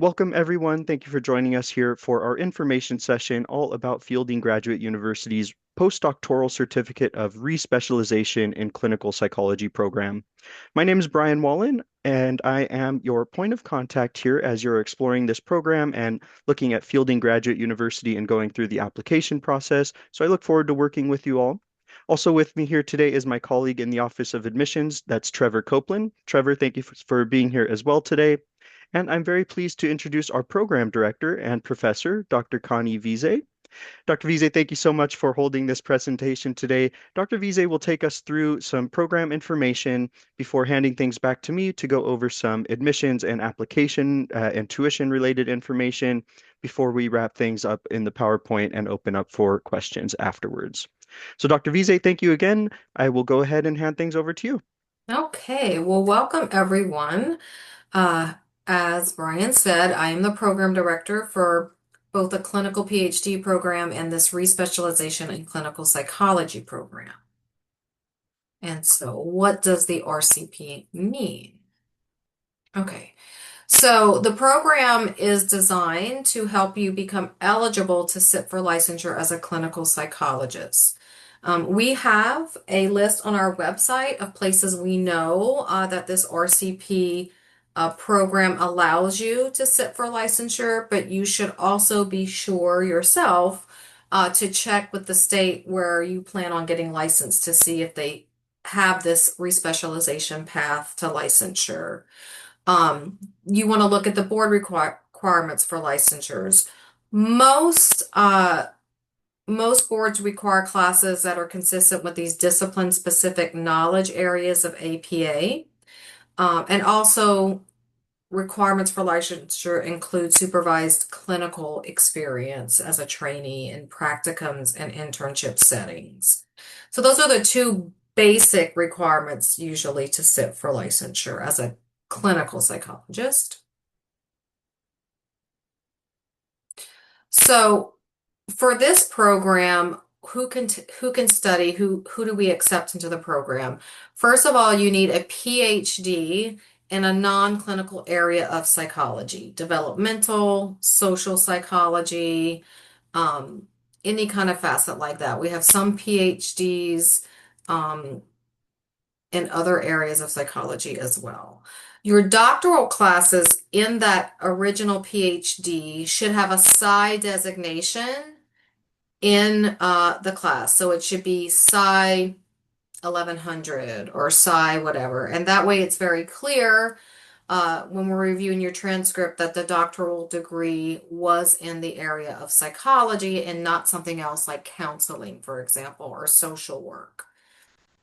Welcome, everyone. Thank you for joining us here for our information session all about Fielding Graduate University's Postdoctoral Certificate of Respecialization in Clinical Psychology program. My name is Brian Wallen, and I am your point of contact here as you're exploring this program and looking at Fielding Graduate University and going through the application process. So I look forward to working with you all. Also with me here today is my colleague in the Office of Admissions, that's Trevor Copeland. Trevor, thank you for being here as well today. And I'm very pleased to introduce our program director and professor, Dr. Connie Vize. Dr. Vize, thank you so much for holding this presentation today. Dr. Vize will take us through some program information before handing things back to me to go over some admissions and application and tuition related information before we wrap things up in the PowerPoint and open up for questions afterwards. So Dr. Vize, thank you again. I will go ahead and hand things over to you. Okay, well, welcome everyone. Uh, as Brian said, I am the program director for both the clinical PhD program and this respecialization in clinical psychology program. And so, what does the RCP mean? Okay, so the program is designed to help you become eligible to sit for licensure as a clinical psychologist. We have a list on our website of places we know that this RCP program allows you to sit for licensure, but you should also be sure yourself to check with the state where you plan on getting licensed to see if they have this respecialization path to licensure. Um, you want to look at the board requirements for licensures. Most most boards require classes that are consistent with these discipline-specific knowledge areas of APA. And also requirements for licensure include supervised clinical experience as a trainee in practicums and internship settings. So those are the two basic requirements usually to sit for licensure as a clinical psychologist. So for this program, who can study? Who do we accept into the program? First of all, you need a PhD in a non-clinical area of psychology, developmental, social psychology, um, any kind of facet like that. We have some PhDs in other areas of psychology as well. Your doctoral classes in that original PhD should have a Psi designation in the class. So it should be Psi 1100 or Psi whatever. And that way it's very clear when we're reviewing your transcript that the doctoral degree was in the area of psychology and not something else like counseling, for example, or social work.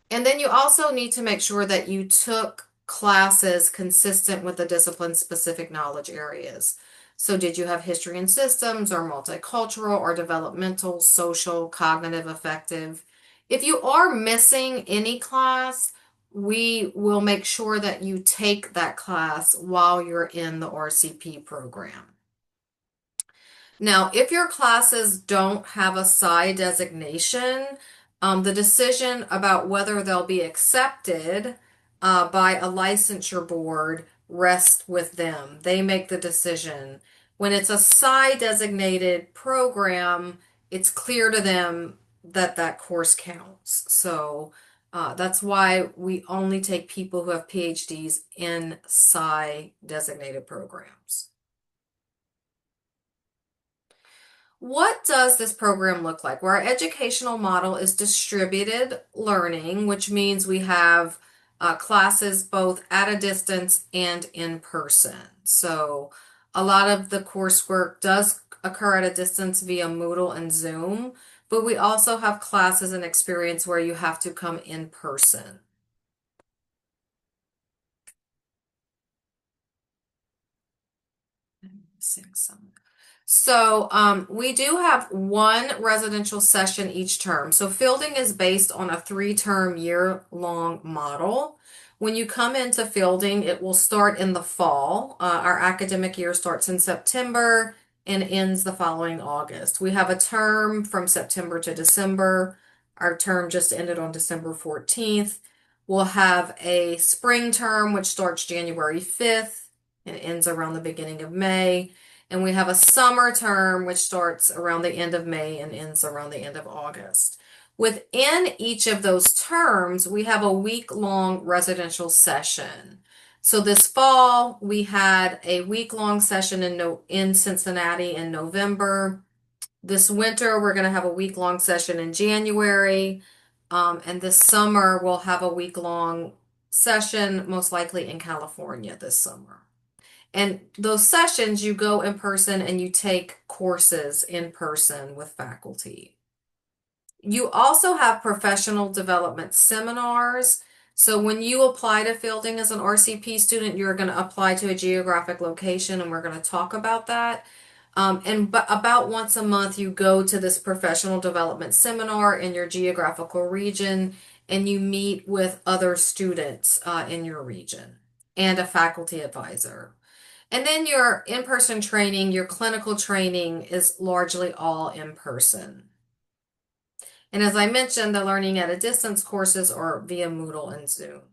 And then you also need to make sure that you took classes consistent with the discipline-specific knowledge areas. So did you have history and systems or multicultural or developmental, social, cognitive, affective? If you are missing any class, we will make sure that you take that class while you're in the RCP program. Now, if your classes don't have a Psi designation, the decision about whether they'll be accepted by a licensure board rests with them. They make the decision. When it's a Psi designated program, it's clear to them that that course counts. So that's why we only take people who have PhDs in Psi designated programs. What does this program look like? Well, our educational model is distributed learning, which means we have classes both at a distance and in person. So a lot of the coursework does occur at a distance via Moodle and Zoom, but we also have classes and experience where you have to come in person. I'm missing some. So we do have one residential session each term. So fielding is based on a 3-term year-long model. When you come into fielding, it will start in the fall. Our academic year starts in September and ends the following August. We have a term from September to December. Our term just ended on December 14th. We'll have a spring term, which starts January 5th and ends around the beginning of May. And we have a summer term, which starts around the end of May and ends around the end of August. Within each of those terms, we have a week-long residential session. So this fall, we had a week-long session in Cincinnati in November. This winter, we're going to have a week-long session in January. And this summer, we'll have a week-long session, most likely in California this summer. And those sessions, you go in person and you take courses in person with faculty. You also have professional development seminars. So when you apply to fielding as an RCP student, you're going to apply to a geographic location, and we're going to talk about that. About once a month, you go to this professional development seminar in your geographical region, and you meet with other students in your region and a faculty advisor. And then your in-person training, your clinical training is largely all in person. And as I mentioned, the learning at a distance courses are via Moodle and Zoom.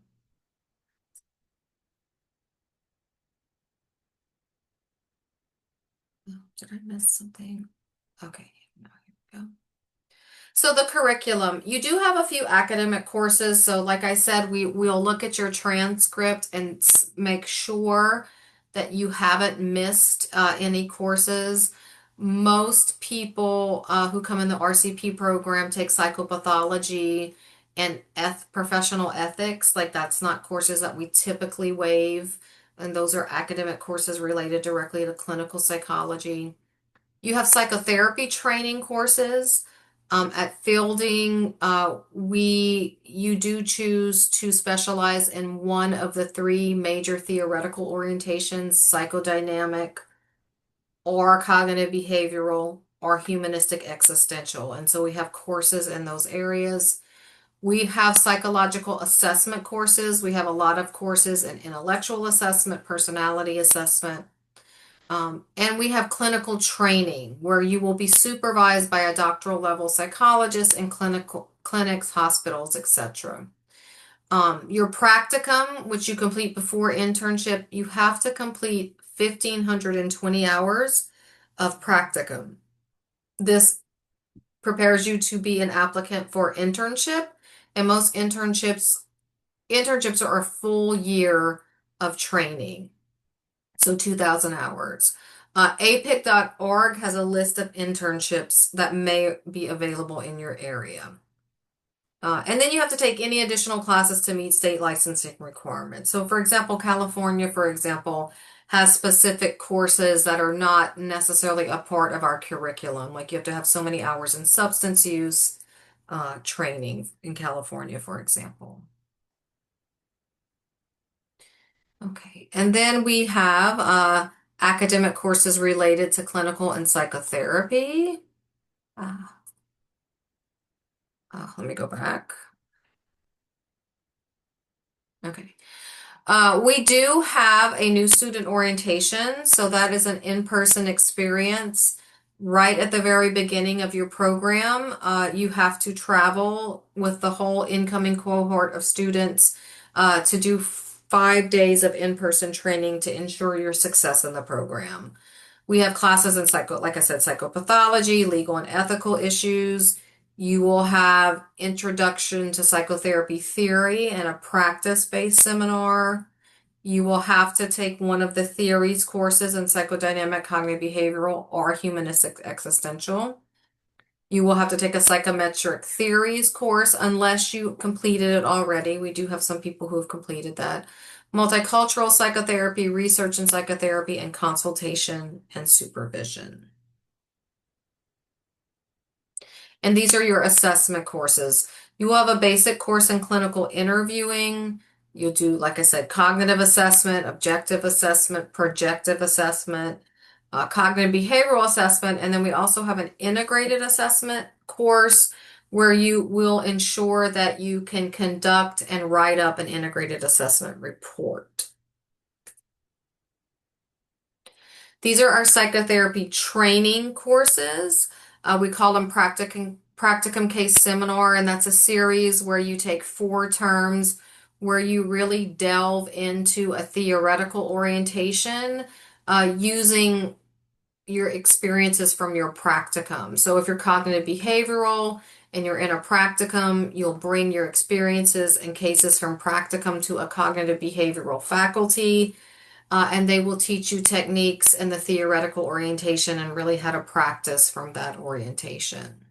Oh, did I miss something? Okay, now here we go. So the curriculum, you do have a few academic courses. So like I said, we'll look at your transcript and make sure that you haven't missed any courses. Most people who come in the RCP program take psychopathology and professional ethics. Like that's not courses that we typically waive. And those are academic courses related directly to clinical psychology. You have psychotherapy training courses. At Fielding, you do choose to specialize in one of the three major theoretical orientations, psychodynamic or cognitive behavioral or humanistic existential. And so we have courses in those areas. We have psychological assessment courses. We have a lot of courses in intellectual assessment, personality assessment. And we have clinical training where you will be supervised by a doctoral level psychologist in clinics, hospitals, etc. Your practicum, which you complete before internship, you have to complete 1,520 hours of practicum. This prepares you to be an applicant for internship, and most internships are a full year of training. So 2,000 hours. APIC.org has a list of internships that may be available in your area. And then you have to take any additional classes to meet state licensing requirements. So for example, California, for example, has specific courses that are not necessarily a part of our curriculum. Like you have to have so many hours in substance use training in California, for example. Okay, and then we have academic courses related to clinical and psychotherapy. Uh, let me go back. Okay. We do have a new student orientation, so that is an in-person experience right at the very beginning of your program. You have to travel with the whole incoming cohort of students to do 5 days of in-person training to ensure your success in the program. We have classes in like I said, psychopathology, legal and ethical issues. You will have introduction to psychotherapy theory and a practice-based seminar. You will have to take one of the theories courses in psychodynamic, cognitive behavioral, or humanistic existential. You will have to take a psychometric theories course unless you completed it already. We do have some people who have completed that. Multicultural psychotherapy, research in psychotherapy, and consultation and supervision. And these are your assessment courses. You will have a basic course in clinical interviewing. You'll do, like I said, cognitive assessment, objective assessment, projective assessment, cognitive behavioral assessment, and then we also have an integrated assessment course where you will ensure that you can conduct and write up an integrated assessment report. These are our psychotherapy training courses. We call them practicum case seminar, and that's a series where you take 4 terms where you really delve into a theoretical orientation using your experiences from your practicum. So if you're cognitive behavioral and you're in a practicum, you'll bring your experiences and cases from practicum to a cognitive behavioral faculty, and they will teach you techniques and the theoretical orientation and really how to practice from that orientation.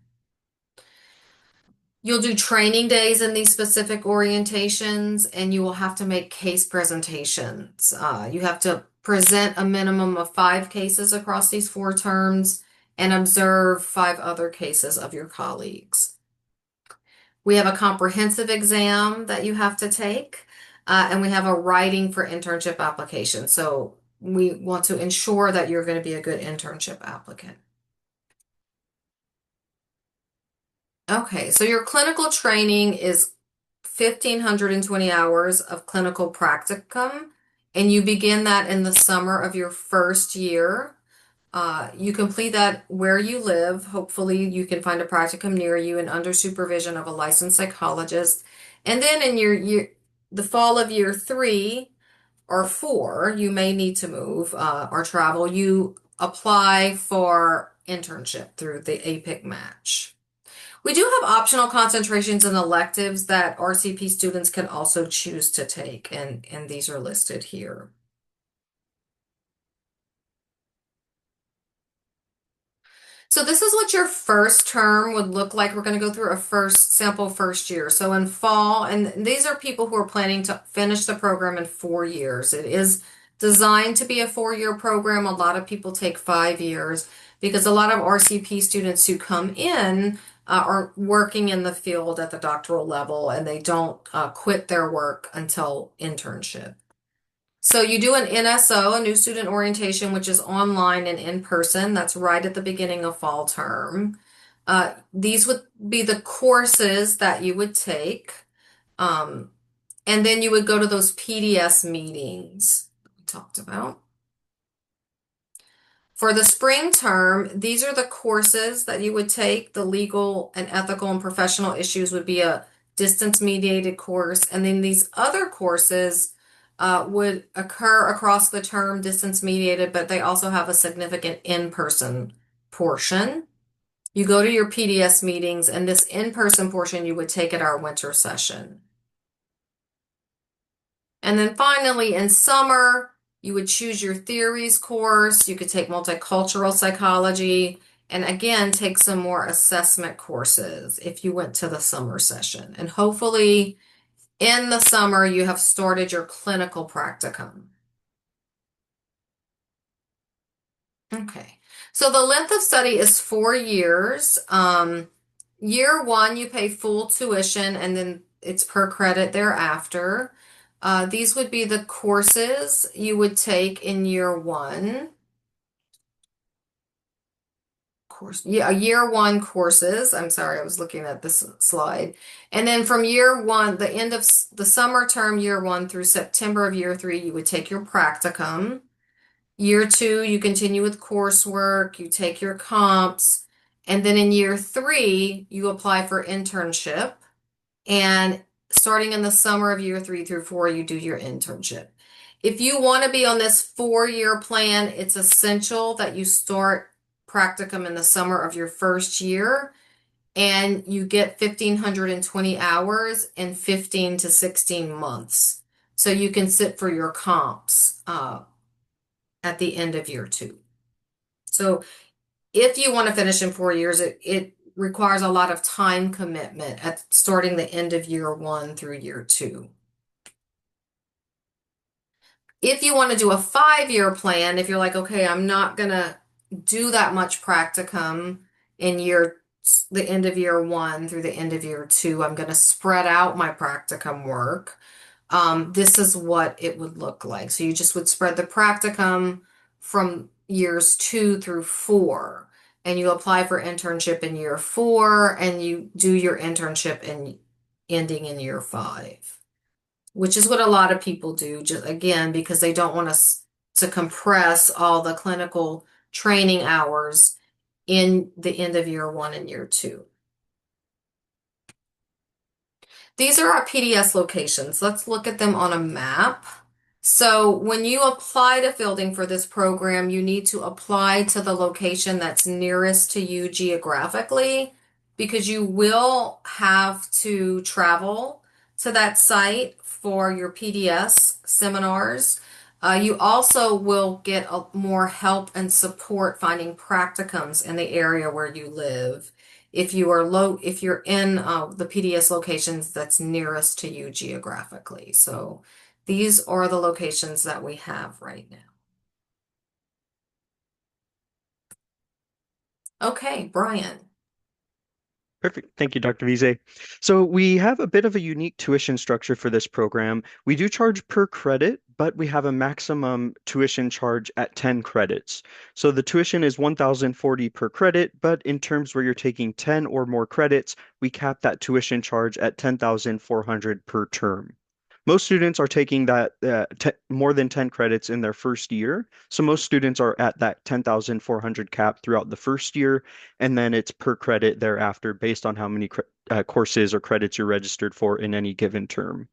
You'll do training days in these specific orientations, and you will have to make case presentations. You have to present a minimum of 5 cases across these 4 terms and observe 5 other cases of your colleagues. We have a comprehensive exam that you have to take, and we have a writing for internship application. So we want to ensure that you're going to be a good internship applicant. Okay, so your clinical training is 1,520 hours of clinical practicum, and you begin that in the summer of your first year. You complete that where you live. Hopefully, you can find a practicum near you and under supervision of a licensed psychologist. And then in the fall of year 3 or 4, you may need to move or travel. You apply for internship through the APIC match. We do have optional concentrations and electives that RCP students can also choose to take, and these are listed here. So this is what your first term would look like. We're going to go through a sample first year. So in fall, and these are people who are planning to finish the program in 4 years. It is designed to be a 4-year program. A lot of people take 5 years because a lot of RCP students who come in are working in the field at the doctoral level, and they don't quit their work until internship. So you do an NSO, a new student orientation, which is online and in person. That's right at the beginning of fall term. These would be the courses that you would take. Um, and then you would go to those PDS meetings we talked about. For the spring term, these are the courses that you would take. The legal and ethical and professional issues would be a distance mediated course. And then these other courses would occur across the term distance mediated, but they also have a significant in-person portion. You go to your PDS meetings, and this in-person portion you would take at our winter session. And then finally, in summer, you would choose your theories course. You could take multicultural psychology, and again, take some more assessment courses if you went to the summer session. And hopefully, in the summer, you have started your clinical practicum. Okay, so the length of study is 4 years. Year 1, you pay full tuition, and then it's per credit thereafter. These would be the courses you would take in year 1. Year 1 courses. I'm sorry, I was looking at this slide. And then from year 1, the end of the summer term, year 1 through September of year 3, you would take your practicum. Year 2, you continue with coursework, you take your comps, and then in year 3, you apply for internship. And starting in the summer of year 3 through 4, you do your internship. If you want to be on this 4-year plan, it's essential that you start practicum in the summer of your first year, and you get 1,520 hours in 15 to 16 months. So you can sit for your comps at the end of year 2. So if you want to finish in 4 years, it requires a lot of time commitment at starting the end of year 1 through year 2. If you want to do a 5-year plan, if you're like, okay, I'm not gonna do that much practicum in the end of year 1 through the end of year 2, I'm gonna spread out my practicum work. This is what it would look like. So you just would spread the practicum from years 2 through 4, and you apply for internship in year 4, and you do your internship in ending in year 5, which is what a lot of people do, just again, because they don't want to compress all the clinical training hours in the end of year 1 and year 2. These are our PDS locations. Let's look at them on a map. So when you apply to fielding for this program, you need to apply to the location that's nearest to you geographically because you will have to travel to that site for your PDS seminars. You also will get more help and support finding practicums in the area where you live if you're in the PDS locations that's nearest to you geographically. So these are the locations that we have right now. Okay, Brian. Perfect. Thank you, Dr. Vize. So we have a bit of a unique tuition structure for this program. We do charge per credit, but we have a maximum tuition charge at 10 credits. So the tuition is 1,040 per credit, but in terms where you're taking 10 or more credits, we cap that tuition charge at 10,400 per term. Most students are taking that more than 10 credits in their first year. So most students are at that 10,400 cap throughout the first year, and then it's per credit thereafter based on how many courses or credits you're registered for in any given term.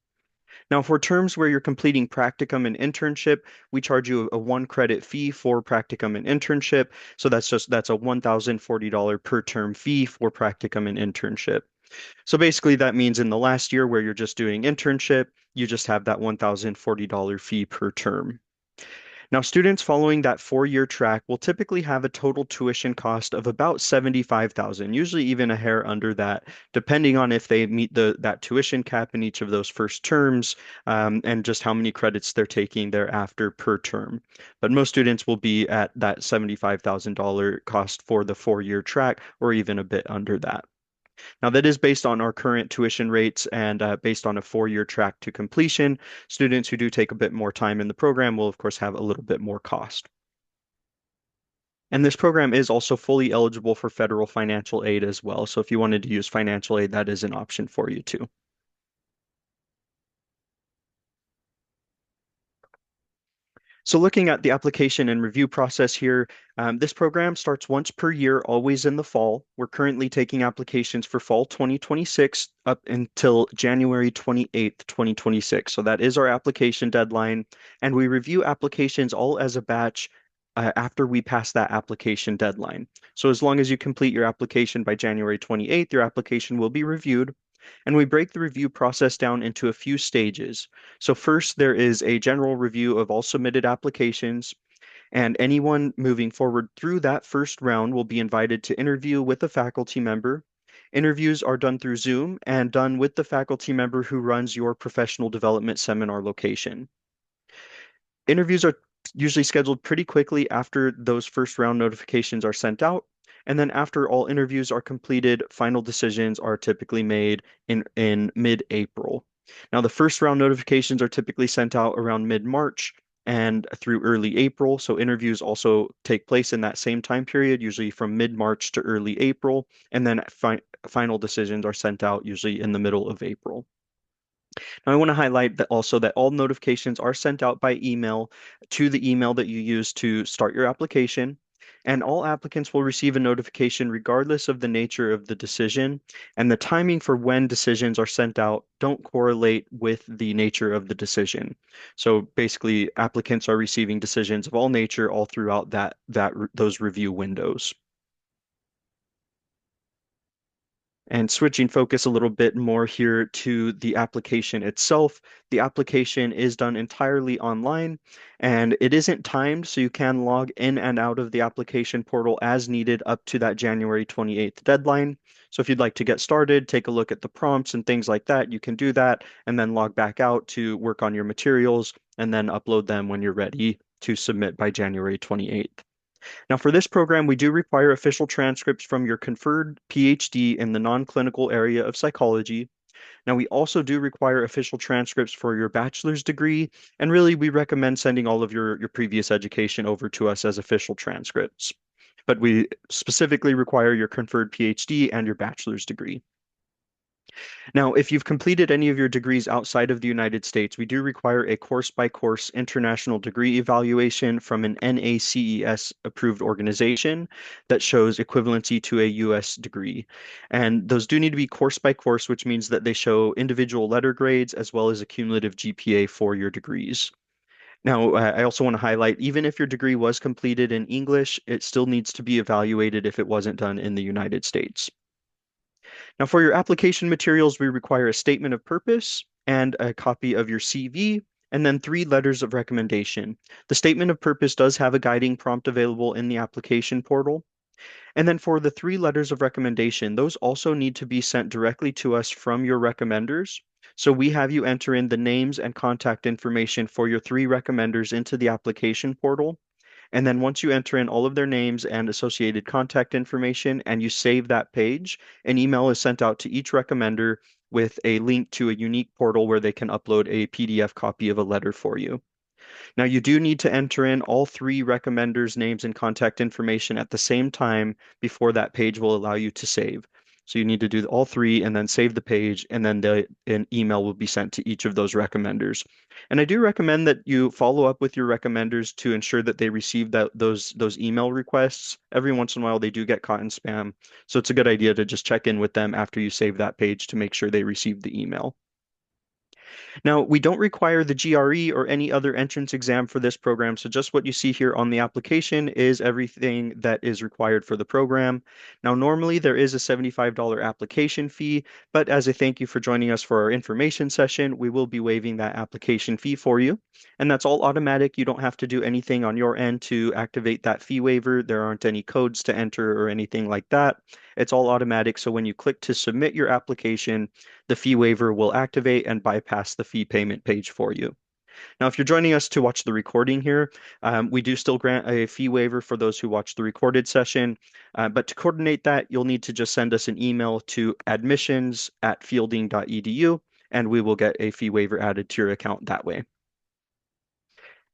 Now, for terms where you're completing practicum and internship, we charge you a 1 credit fee for practicum and internship. So that's a $1,040 per term fee for practicum and internship. So basically, that means in the last year where you're just doing internship, you just have that $1,040 fee per term. Now, students following that 4-year track will typically have a total tuition cost of about 75,000, usually even a hair under that, depending on if they meet that tuition cap in each of those first terms, and just how many credits they're taking thereafter per term. But most students will be at that $75,000 cost for the 4-year track, or even a bit under that. Now, that is based on our current tuition rates and based on a 4-year track to completion. Students who do take a bit more time in the program will, of course, have a little bit more cost. And this program is also fully eligible for federal financial aid as well. So if you wanted to use financial aid, that is an option for you too. So looking at the application and review process here, this program starts once per year, always in the fall. We're currently taking applications for fall 2026 up until January 28th, 2026. So that is our application deadline. And we review applications all as a batch after we pass that application deadline. So as long as you complete your application by January 28th, your application will be reviewed. And we break the review process down into a few stages. So first, there is a general review of all submitted applications, and anyone moving forward through that first round will be invited to interview with a faculty member. Interviews are done through Zoom and done with the faculty member who runs your professional development seminar location. Interviews are usually scheduled pretty quickly after those first round notifications are sent out. And then after all interviews are completed, final decisions are typically made in mid-April. Now, the first round notifications are typically sent out around mid-March and through early April. So interviews also take place in that same time period, usually from mid-March to early April. And then final decisions are sent out usually in the middle of April. Now, I want to highlight that also that all notifications are sent out by email to the email that you use to start your application. And all applicants will receive a notification regardless of the nature of the decision. And the timing for when decisions are sent out don't correlate with the nature of the decision. So basically, applicants are receiving decisions of all nature all throughout those review windows. And switching focus a little bit more here to the application itself. The application is done entirely online and it isn't timed, so you can log in and out of the application portal as needed up to that January 28th deadline. So if you'd like to get started, take a look at the prompts and things like that, you can do that and then log back out to work on your materials and then upload them when you're ready to submit by January 28th. Now, for this program, we do require official transcripts from your conferred PhD in the non-clinical area of psychology. Now, we also do require official transcripts for your bachelor's degree, and really, we recommend sending all of your previous education over to us as official transcripts. But we specifically require your conferred PhD and your bachelor's degree. Now, if you've completed any of your degrees outside of the United States, we do require a course-by-course international degree evaluation from an NACES approved organization that shows equivalency to a US degree. And those do need to be course by course, which means that they show individual letter grades as well as a cumulative GPA for your degrees. Now, I also want to highlight, even if your degree was completed in English, it still needs to be evaluated if it wasn't done in the United States. Now, for your application materials, we require a statement of purpose and a copy of your CV, and then three letters of recommendation. The statement of purpose does have a guiding prompt available in the application portal. And then for the three letters of recommendation, those also need to be sent directly to us from your recommenders. So we have you enter in the names and contact information for your three recommenders into the application portal. And then once you enter in all of their names and associated contact information and you save that page, an email is sent out to each recommender with a link to a unique portal where they can upload a PDF copy of a letter for you. Now, you do need to enter in all three recommenders' names and contact information at the same time before that page will allow you to save. So you need to do all three and then save the page, and then an email will be sent to each of those recommenders. And I do recommend that you follow up with your recommenders to ensure that they receive those email requests. Every once in a while, they do get caught in spam. So it's a good idea to just check in with them after you save that page to make sure they receive the email. Now, we don't require the GRE or any other entrance exam for this program, so just what you see here on the application is everything that is required for the program. Now, normally there is a $75 application fee, but as a thank you for joining us for our information session, we will be waiving that application fee for you. And that's all automatic. You don't have to do anything on your end to activate that fee waiver. There aren't any codes to enter or anything like that. It's all automatic, so when you click to submit your application, the fee waiver will activate and bypass the fee payment page for you. Now, if you're joining us to watch the recording here, we do still grant a fee waiver for those who watch the recorded session. But to coordinate that, you'll need to just send us an email to admissions@fielding.edu, and we will get a fee waiver added to your account that way.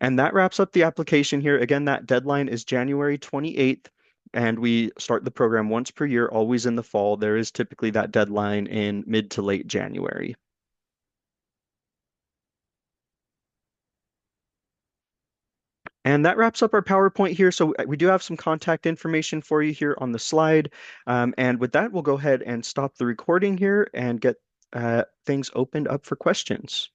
And that wraps up the application here. Again, that deadline is January 28th, and we start the program once per year, always in the fall. There is typically that deadline in mid to late January. And that wraps up our PowerPoint here. So we do have some contact information for you here on the slide. And with that, we'll go ahead and stop the recording here and get things opened up for questions.